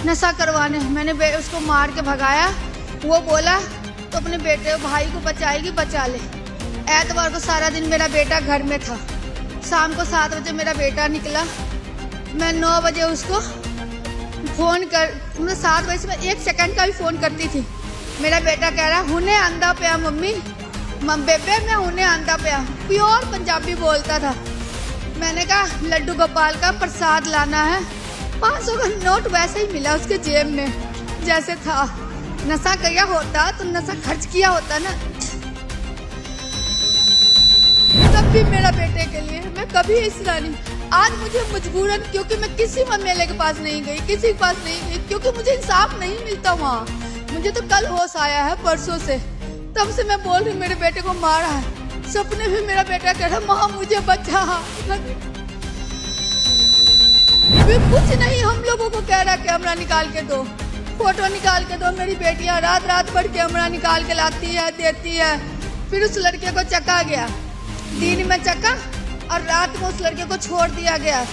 नशा करवाने। मैंने उसको मार के भगाया। वो बोला तो अपने बेटे भाई को बचाएगी, बचा ले। एतवार को सारा दिन मेरा बेटा घर में था। शाम को 7 बजे मेरा बेटा निकला। मैं 9 बजे उसको फ़ोन कर 7 बजे से मैं 1 सेकंड का भी फ़ोन करती थी। मेरा बेटा कह रहा हुने आंदा पिया मम्मी, बेबे मैं हुने आंदा पिया। प्योर पंजाबी बोलता था। मैंने कहा लड्डू गोपाल का प्रसाद लाना है। 500 का नोट वैसे ही मिला उसके जेब में जैसे था। नशा किया होता तो नशा खर्च किया होता ना। तब भी मेरा बेटे के लिए मैं कभी इसरा नहीं। आज मुझे मजबूरन, क्योंकि मैं किसी एमएलए के पास नहीं गई, किसी के पास नहीं गई, क्योंकि मुझे इंसाफ नहीं मिलता वहाँ। मुझे तो कल होश आया है, परसों से। तब से मैं बोल रही मेरे बेटे को मारा है। सपने में मेरा बेटा कह रहा माँ मुझे बचा। कुछ नहीं, हम लोगों को कह रहा कैमरा निकाल के दो, फोटो निकाल के दो। मेरी बेटियां रात रात भर कैमरा निकाल के लाती है, देती है। फिर उस लड़के को चका गया, दिन में चका और रात में उस लड़के को छोड़ दिया गया।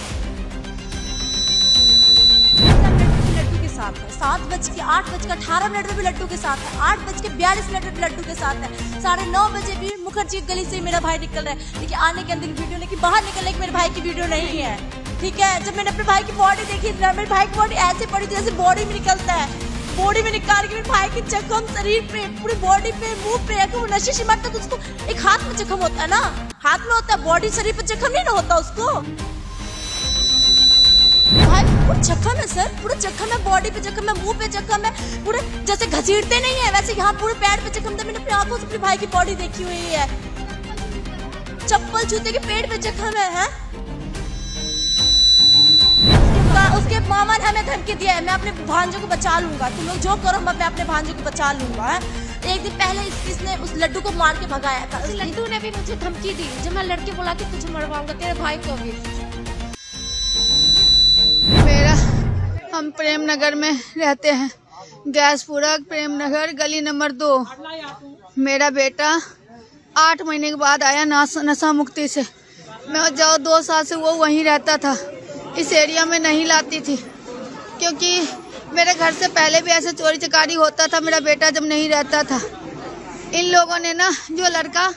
7:08:18 में भी लड्डू के साथ है, 8:42 में भी लड्डू के साथ है, 9:30 बजे भी मुखर्जी गली से मेरा भाई निकल रहा है। देखिए आने के अंदर वीडियो नहीं कि बाहर निकलने की मेरे भाई की वीडियो नहीं है, ठीक है। जब मैंने अपने भाई की बॉडी देखी, मेरे भाई की बॉडी ऐसे पड़ी थी जैसे बॉडी में निकलता है। बॉडी में निकाल के मेरे भाई की जख्म शरीर पे, पूरी बॉडी पे, मुंह पे, अगर वो नशे से मरता तो उसको एक हाथ में जख्म होता है ना, हाथ में होता है, बॉडी शरीर पे जख्म नहीं ना होता उसको। पूरा जख्म है सर, पूरा जख्म है, बॉडी पे जख्म है, मुंह पे जख्म है, पूरे जैसे घसीटते नहीं है वैसे यहाँ पूरे पैर पे जख्म था। मैंने अपनी आंखों से अपने भाई की बॉडी देखी हुई है। चप्पल जूते के पेट पे जख्म है। उसके मामा ने हमें धमकी दिया है, मैं अपने भांजे को बचा लूंगा, तुम लोग जो करो मैं अपने भांजे को बचा लूंगा। एक दिन पहले इसने उस लड्डू को मार के भगाया था। उस लड्डू ने भी मुझे धमकी दी, जब मैं लड़के बुला के तुझे मरवाऊंगा, तेरे भाई को भी। हम प्रेम नगर में रहते हैं, गैसपुरा प्रेम नगर गली नंबर 2। मेरा बेटा 8 महीने के बाद आया नशा मुक्ति से। मैं जाओ 2 साल से वो वहीं रहता था, इस एरिया में नहीं लाती थी, क्योंकि मेरे घर से पहले भी ऐसे चोरी चकारी होता था मेरा बेटा जब नहीं रहता था। इन लोगों ने ना, जो लड़का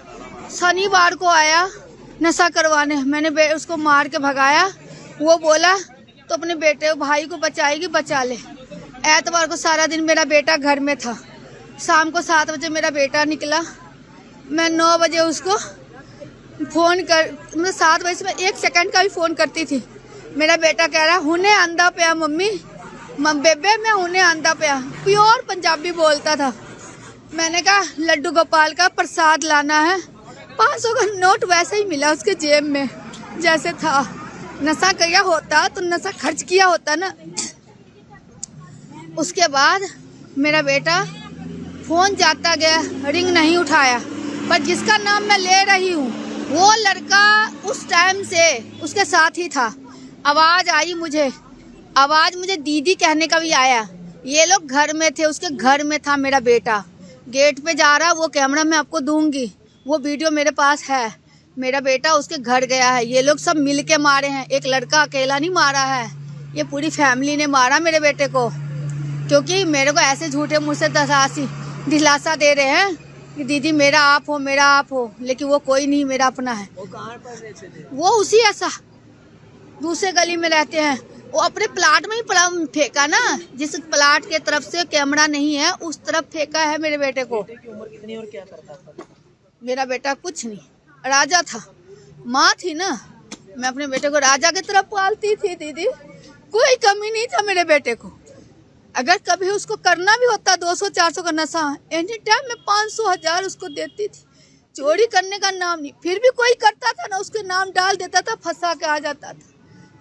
शनिवार को आया नशा करवाने, मैंने उसको मार के भगाया। वो बोला तो अपने बेटे भाई को बचाएगी, बचा ले। एतवार को सारा दिन मेरा बेटा घर में था। शाम को 7 बजे मेरा बेटा निकला। मैं 9 बजे उसको फ़ोन कर 7 बजे से मैं 1 सेकंड का भी फ़ोन करती थी। मेरा बेटा कह रहा हुने आंदा पिया मम्मी, बेबे मैं हुने आंदा पिया। प्योर पंजाबी बोलता था। मैंने कहा लड्डू गोपाल का प्रसाद लाना है। 500 का नोट वैसे ही मिला उसके जेब में जैसे था। नशा किया होता तो नशा खर्च किया होता ना। उसके बाद मेरा बेटा फ़ोन जाता गया, रिंग नहीं उठाया, पर जिसका नाम मैं ले रही हूँ वो लड़का उस टाइम से उसके साथ ही था। आवाज़ आई मुझे, आवाज़ मुझे दीदी कहने का भी आया। ये लोग घर में थे, उसके घर में था मेरा बेटा। गेट पे जा रहा, वो कैमरा मैं आपको दूंगी, वो वीडियो मेरे पास है। मेरा बेटा उसके घर गया है। ये लोग सब मिल के मारे हैं, एक लड़का अकेला नहीं मारा है, ये पूरी फैमिली ने मारा मेरे बेटे को। क्योंकि मेरे को ऐसे झूठे मुँह से दिलासा दे रहे हैं कि दीदी मेरा आप हो, मेरा आप हो, लेकिन वो कोई नहीं मेरा अपना है। वो कहाँ पर रहते थे? वो उसी ऐसा दूसरे गली में रहते हैं। वो अपने प्लाट में ही फेंका ना, जिस प्लाट के तरफ से कैमरा नहीं है उस तरफ फेंका है मेरे बेटे को। बेटे की उम्र कितनी और क्या करता था? मेरा बेटा कुछ नहीं, राजा था। माँ थी ना, मैं अपने बेटे को राजा की तरफ पालती थी दीदी। कोई कमी नहीं था मेरे बेटे को। अगर कभी उसको करना भी होता 200-400 का नशा, एनी टाइम मैं 500-1000 उसको देती थी। चोरी करने का नाम नहीं, फिर भी कोई करता था ना उसके नाम डाल देता था, फंसा के आ जाता था।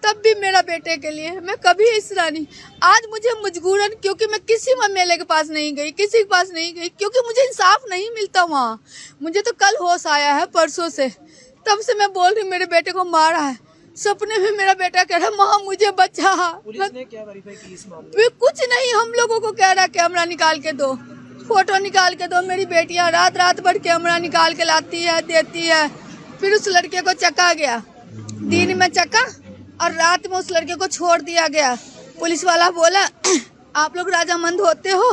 तब भी मेरा बेटे के लिए मैं कभी इसरा नहीं। आज मुझे मजबूरन, क्योंकि मैं किसी एमएलए के पास नहीं गई, किसी के पास नहीं गई, क्योंकि मुझे इंसाफ नहीं मिलता वहाँ। मुझे तो कल होश आया है, परसों से। तब से मैं बोल रही मेरे बेटे को मारा है। सपने में मेरा बेटा कह रहा माँ मुझे बचा। पुलिस ने क्या वेरीफाई की इस मामले में? कुछ नहीं, हम लोगों को कह रहा कैमरा निकाल के दो, फोटो निकाल के दो। मेरी बेटियां रात रात भर कैमरा निकाल के लाती है, देती है। फिर उस लड़के को चका गया, दिन में चका और रात में उस लड़के को छोड़ दिया गया। पुलिस वाला बोला आप लोग राजामंद होते हो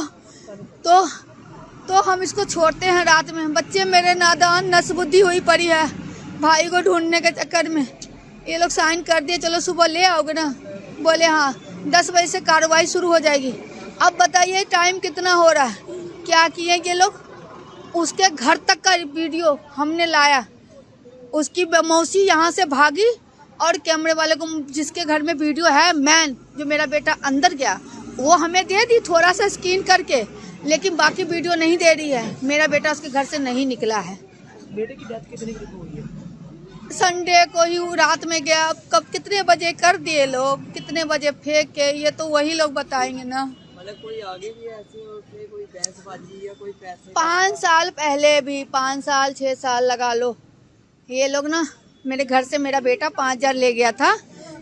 तो हम इसको छोड़ते हैं रात में। बच्चे मेरे नादान, नस बुद्धि हुई पड़ी है भाई को ढूंढने के चक्कर में। ये लोग साइन कर दिए, चलो सुबह ले आओगे ना। बोले हाँ 10 बजे से कार्रवाई शुरू हो जाएगी। अब बताइए टाइम कितना हो रहा है, क्या किए ये लोग। उसके घर तक का वीडियो हमने लाया। उसकी मौसी यहाँ से भागी और कैमरे वाले को, जिसके घर में वीडियो है, मैन जो मेरा बेटा अंदर गया, वो हमें दे दी थोड़ा सा स्कैन करके, लेकिन बाकी वीडियो नहीं दे रही है। मेरा बेटा उसके घर से नहीं निकला है। बेटे की डेथ कितने की हुई है? संडे को ही रात में गया। कब कितने बजे कर दिए लोग, कितने बजे फेंक के, ये तो वही लोग बताएंगे ना। मतलब कोई आगे भी ऐसे उसमें कोई बहसबाजी या कोई पैसे 5 साल पहले भी, 5 साल 6 साल लगा लो, ये लोग ना मेरे घर से मेरा बेटा 5,000 ले गया था।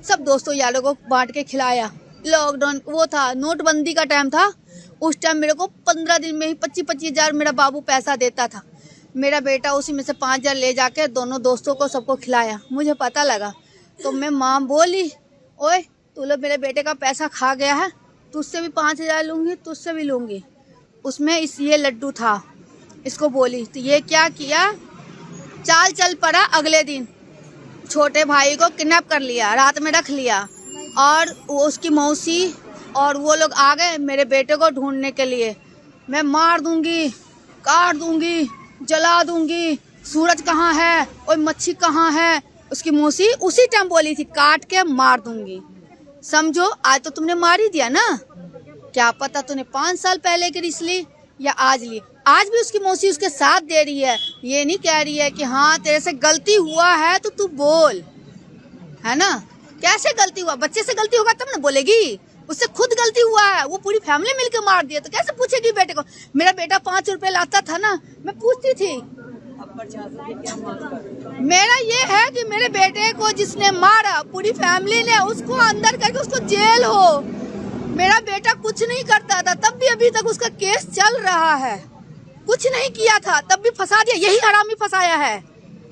सब दोस्तों यारों को बांट के खिलाया। लॉकडाउन वो था, नोटबंदी का टाइम था। उस टाइम मेरे को 15 दिन में ही 25-25 हज़ार मेरा बाबू पैसा देता था। मेरा बेटा उसी में से 5,000 ले जाके दोनों दोस्तों को सबको खिलाया। मुझे पता लगा तो मैं माँ बोली, ओए तू लोग मेरे बेटे का पैसा खा गया है, तुझसे भी 5,000 लूँगी, तुझसे भी लूँगी। उसमें ये लड्डू था। इसको बोली तो ये क्या किया, चाल चल पड़ा। अगले दिन छोटे भाई को किडनैप कर लिया, रात में रख लिया, और उसकी मौसी और वो लोग आ गए मेरे बेटे को ढूंढने के लिए। मैं मार दूंगी, काट दूंगी, जला दूंगी, सूरज कहाँ है, और मच्छी कहाँ है। उसकी मौसी उसी टाइम बोली थी काट के मार दूंगी। समझो आज तो तुमने मार ही दिया ना। क्या पता तूने 5 साल पहले की रिश्त ली या आज ली। आज भी उसकी मौसी उसके साथ दे रही है। ये नहीं कह रही है कि हाँ तेरे से गलती हुआ है तो तू बोल, है ना। कैसे गलती हुआ, बच्चे से गलती होगा तब ना बोलेगी। उससे खुद गलती हुआ है, वो पूरी फैमिली मिलकर मार दिया तो कैसे पूछेगी बेटे को। मेरा बेटा 5 रुपए लाता था ना, मैं पूछती थी। अब प्रशासन की क्या मांग कर रहे हैं? मेरा ये है कि मेरे बेटे को जिसने मारा, पूरी फैमिली ने, उसको अंदर करके उसको जेल हो। मेरा बेटा कुछ नहीं करता था, तब भी अभी तक उसका केस चल रहा है। कुछ नहीं किया था तब भी फंसा दिया। यही हरामी फंसाया है।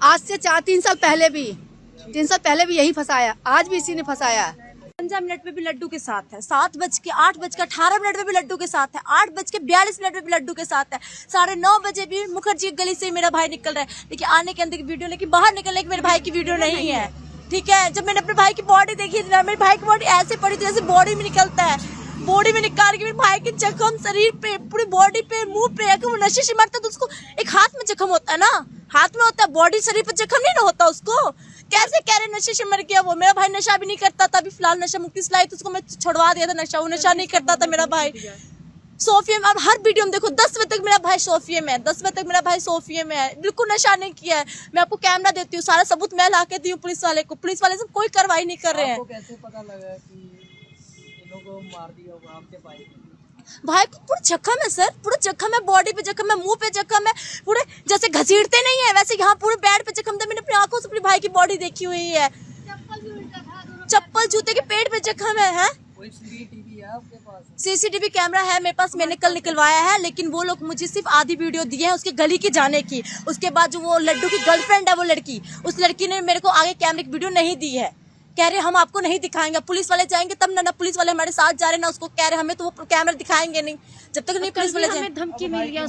आज से 3 साल पहले भी, 3 साल पहले भी यही फंसाया, आज भी इसी ने फंसाया। 55 मिनट में भी लड्डू के साथ है, 8:18 में भी लड्डू के साथ है, 8:42 में भी लड्डू के साथ है, 9:30 बजे भी मुखर्जी गली से मेरा भाई निकल रहा है। देखिए आने के अंदर की वीडियो, लेकिन बाहर निकलने की मेरे भाई की वीडियो नहीं है। ठीक है, जब मैंने अपने भाई की बॉडी देखी थी ना, मेरे भाई की बॉडी ऐसे पड़ी थी जैसे बॉडी में निकलता है। बॉडी में निकाल के मेरे भाई के जख्म शरीर पे, पूरी बॉडी पे, मुंह पे, अगर वो नशे से मरता तो उसको एक हाथ में जख्म होता है ना, हाथ में होता है, बॉडी शरीर पे जख्म नहीं ना होता उसको। कैसे कह रहे नशे से मर गया वो। मेरा भाई नशा भी नहीं करता था, अभी फिलहाल नशा मुक्ति से लाई तो उसको मैं छुड़वा दिया था नशा। वो नशा नहीं करता था मेरा भाई। सोफिया में अब हर वीडियो में देखो 10 बजे तक मेरा भाई सोफिया में है, 10 बजे तक मेरा भाई सोफिया में है, बिल्कुल नशा नहीं किया है। मैं आपको कैमरा देती हूँ, सारा सबूत मैं ला के दी हूँ पुलिस वाले को। पुलिस वाले सब कोई कार्रवाई नहीं कर रहे हैं। आपको कैसे पता लगा कि इन लोगों को मार दिया होगा आपके भाई को? भाई को पूरा जख्म है सर, पूरा जख्म है, बॉडी पे जख्म है, मुंह पे जख्म है, पूरे जैसे घसीटते नहीं है वैसे यहाँ पूरे पैर पे जख्म था। मैंने अपनी आंखों से अपने भाई की बॉडी देखी हुई है। चप्पल जूते के पेट पे जख्म है। कोई सीसीटीवी है आपके पास? सीसीटीवी कैमरा है मेरे पास, मैंने कल निकलवाया है, लेकिन वो लोग मुझे सिर्फ आधी वीडियो दी है उसके गली की जाने की। उसके बाद जो वो लड्डू की गर्लफ्रेंड है वो लड़की, उस लड़की ने मेरे को आगे कैमरे की वीडियो नहीं दी है। कह रहे हम आपको नहीं दिखाएंगे, पुलिस वाले जाएंगे तब ना। पुलिस वाले हमारे साथ जा रहे ना, उसको कह रहे हमें तो वो कैमरा दिखाएंगे नहीं जब तक नहीं पुलिस वाले जाएंगे। धमकी मिल गया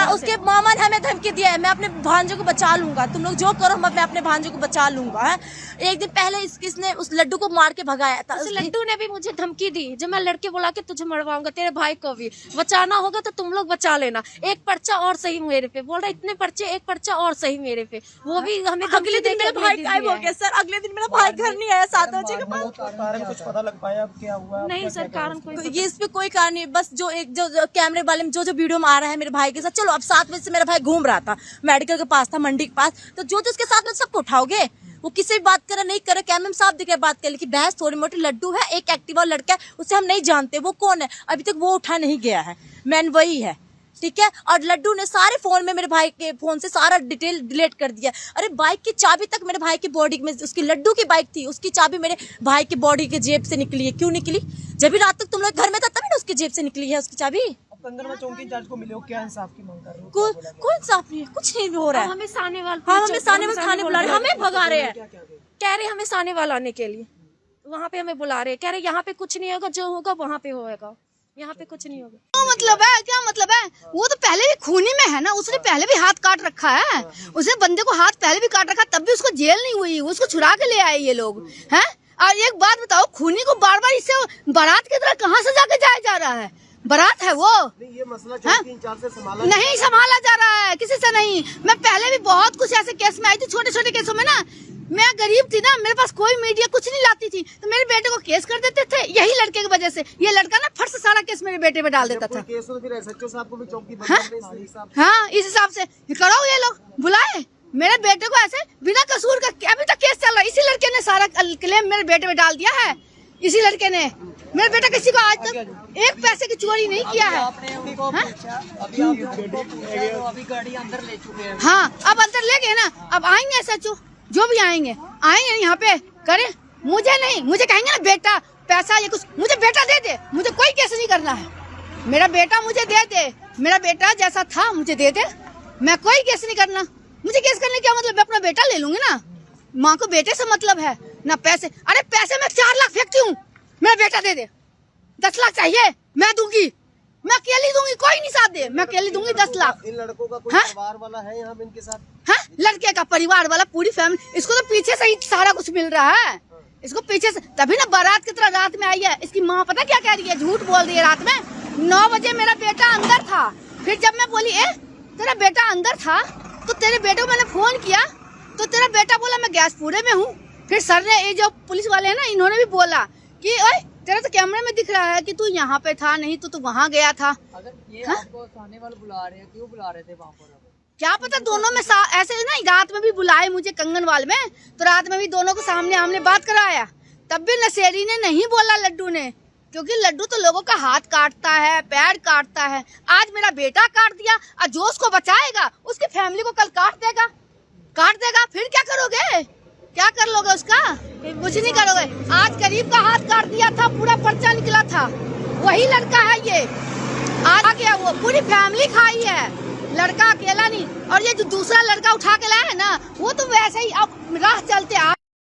उसके मामा ने हमें धमकी दिया है, मैं अपने भांजे को बचा लूंगा, तुम लोग जो करो मैं अपने भांजे को बचा लूंगा। है एक दिन पहले इसने उस लड्डू को मार के भगाया था। उस लड्डू ने भी मुझे धमकी दी, जब मैं लड़के बुला के तुझे मरवाऊंगा, तेरे भाई को भी बचाना होगा तो तुम लोग बचा लेना। एक पर्चा और सही मेरे पे, बोल रहा इतने पर्चे, एक पर्चा और सही मेरे पे। वो भी हमें अगले दिन मेरा भाई गायब हो गया सर, अगले दिन मेरा भाई घर नहीं आया 7 बजे के बाद। कारण कुछ पता लग पाया अब क्या हुआ? नहीं सर, कारण कोई ये इस पे कोई कारण नहीं, बस जो एक जो कैमरे वाले में जो वीडियो में आ रहा है मेरे भाई के साथ। चलो अब 7 बजे से मेरा भाई घूम रहा था, मेडिकल के पास था, मंडी के पास, तो जो उसके साथ में सबको उठाओगे। वो किसी भी बात करे नहीं करे, कैमरे में साफ दिखे बात करे, लेकिन बहस थोड़ी मोटी। लड्डू है, एक एक्टिवा लड़का है, उसे हम नहीं जानते वो कौन है, अभी तक वो उठा नहीं गया है, मैन वही है। ठीक है, और लड्डू ने सारे फोन में मेरे भाई के फोन से सारा डिटेल डिलीट कर दिया। अरे बाइक की चाबी तक मेरे भाई की बॉडी में, उसकी लड्डू की बाइक थी, उसकी चाबी मेरे भाई की बॉडी के जेब से निकली है। क्यों निकली? जब भी रात तक तुम लोग घर में था तभी ना उसकी जेब से निकली है उसकी चाबी। कंगनवा चौकी इंचार्ज को मिले हो, क्या इंसाफ की मांग कर रहे हो? कोई इंसाफ नहीं है, कुछ नहीं हो रहा है। हमें साने वाले, हाँ हमें साने वाले थाने बुला रहे, हमें भगा रहे हैं, कह रहे हमें साने वाला आने के लिए, वहाँ पे हमें बुला रहे, कह रहे यहाँ पे कुछ नहीं होगा, जो होगा वहाँ पे होगा। यहाँ पे कुछ नहीं होगा। क्या मतलब है, क्या मतलब है? वो तो पहले भी खूनी में है ना, उसने पहले भी हाथ काट रखा है, उसने बंदे को हाथ पहले भी काट रखा, तब भी उसको जेल नहीं हुई, उसको छुड़ा के ले आए ये लोग हैं। और एक बात बताओ, खूनी को बार बार इससे बारात की तरह कहाँ से जाके जाया जा रहा है? बारात है वो, ये मसला चौकी इंचार्ज से संभाला नहीं संभाला जा रहा है, किसी से नहीं। मैं पहले भी बहुत कुछ ऐसे केस में आई थी, छोटे छोटे केसों में ना। मैं गरीब थी ना, मेरे पास कोई मीडिया कुछ नहीं लाती थी, तो मेरे बेटे को केस कर देते थे यही लड़के की वजह से। ये लड़का ना फट से सारा केस मेरे बेटे पे डाल देता था। केस तो फिर एसएचओ साहब को भी चौकी हाँ, इस हिसाब से करो, ये लोग बुलाए मेरे बेटे को ऐसे बिना कसूर का। अभी तक केस चल रहा है, इसी लड़के ने सारा क्लेम मेरे बेटे पे डाल दिया है। इसी लड़के ने, मेरा बेटा किसी को आज तक एक पैसे की चोरी नहीं किया है। आपने उनको पूछा, अभी आप उनको पूछा तो अभी गाड़ी अंदर ले चुके हैं। हाँ, अब अंदर ले गए ना, अब आएंगे सचो, जो भी आएंगे यहाँ पे करे। मुझे नहीं, मुझे कहेंगे ना बेटा पैसा ये कुछ, मुझे बेटा दे दे, मुझे कोई केस नहीं करना है। मेरा बेटा मुझे दे दे, मेरा बेटा जैसा था मुझे दे दे, मैं कोई केस नहीं करना। मुझे केस करने क्या मतलब, मैं अपना बेटा ले लूंगी ना। माँ को बेटे से मतलब है ना पैसे। अरे पैसे मैं 4 लाख फेंकती हूँ, मेरा बेटा दे दे। 10 लाख चाहिए मैं दूंगी, मैं अकेली दूंगी, कोई नहीं साथ दे, मैं अकेली दूंगी 10 लाख। इन लड़कों का कोई हाँ? परिवार वाला है यहाँ इनके साथ? हाँ, लड़के का परिवार वाला, पूरी फैमिली। इसको तो पीछे से ही सारा कुछ मिल रहा है, इसको पीछे से, तभी ना बारात की तरह रात में आई है। इसकी माँ पता क्या कह रही है, झूठ बोल रही है। रात में 9 बजे मेरा बेटा अंदर था, फिर जब मैं बोली तेरा बेटा अंदर था, तो तेरे बेटे को मैंने फोन किया, तो तेरा बेटा बोला मैं गैसपुरे में हूँ। फिर सर ने, ये जो पुलिस वाले हैं ना, इन्होंने भी बोला कि ओए तेरा तो कैमरे में दिख रहा है कि तू यहाँ पे था, नहीं तो तू वहाँ गया था। अगर ये हाँ? आपको थाने वाले बुला रहे हैं, क्यों बुला रहे थे वहाँ पर? क्या पता, दोनों में ऐसे ना, रात में भी बुलाए मुझे कंगनवाल में, तो रात में भी दोनों को सामने आमने बात कराया, तब भी नशेरी ने नहीं बोला लड्डू ने, क्योंकि लड्डू तो लोगों का हाथ काटता है, पैर काटता है। आज मेरा बेटा काट दिया, और जो उसको बचाएगा उसकी फैमिली को कल काट देगा, फिर क्या करोगे? क्या कर लोगे उसका? कुछ नहीं करोगे। आज गरीब का हाथ काट दिया था, पूरा पर्चा निकला था, वही लड़का है ये। आज आ गया, वो पूरी फैमिली खाई है, लड़का अकेला नहीं। और ये जो दूसरा लड़का उठा के लाया है ना, वो तो वैसे ही अब राह चलते